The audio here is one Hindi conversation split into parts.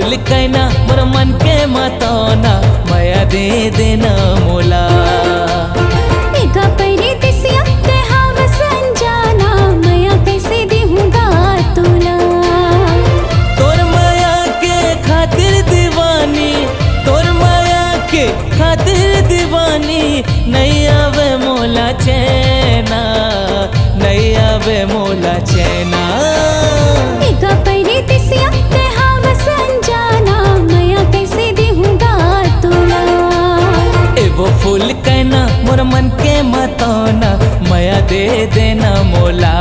फूल कहना मोर मन के मतौना माया दे देना मोला। एका परी दिसिया ते हम संजाना माया कैसे देहूँगा तुला। तोर माया के खातिर दीवानी, तोर माया के खातिर दीवानी, नहीं आवे मोला चैना, नहीं आवे मोला चैना। एका परी दिसिया ते हम संजाना माया कैसे देहूँगा तुला। ए वो फूल कहना मोर मन के मतौना माया दे देना मोला।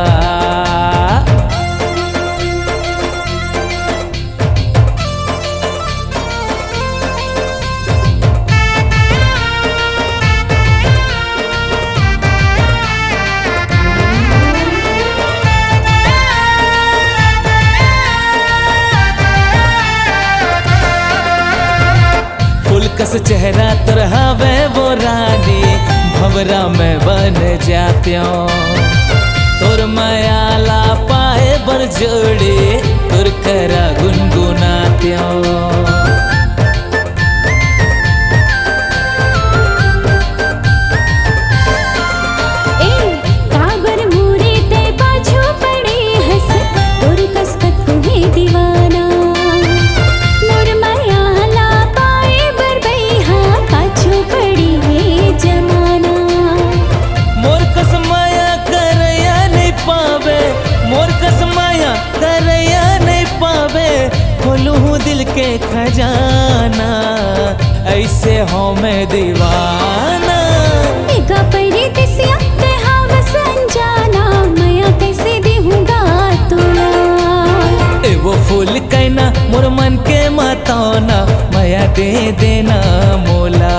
कस चेहरा तरहावे वो रानी भंवरा में बन जात्यों। तोर माया ला पाए बर जोड़े तोर करा गुनगुनात्यों। खोलूं दिल के खजाना ऐसे हो मैं दीवाना। एका परी दिसिया ते हम संजाना माया कैसे देहूँगा तुला। ए वो फूल कहना मोर मन के मतौना माया दे देना मोला।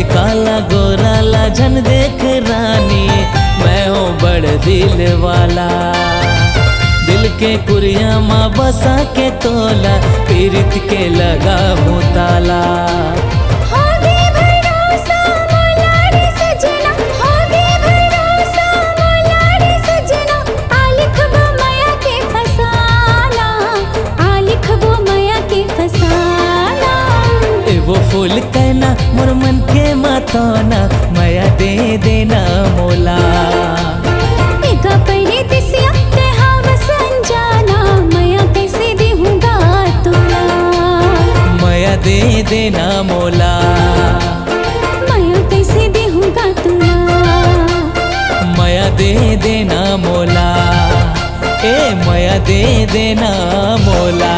काला गोरा ला जन देख रानी मैं हूँ बड़ दिल वाला। दिल के कुरिया माँ बसा के तोला पीरित के लगा हूँ ताला। वो फूल कहना मोर मन के मतौना माया दे देना मोला। एका परी दिसिया ते हम संजाना माया कैसे देहूँगा तुला। माया दे देना मोला, माया कैसे देहूँगा तुला। माया दे देना मोला, ए माया दे देना मोला।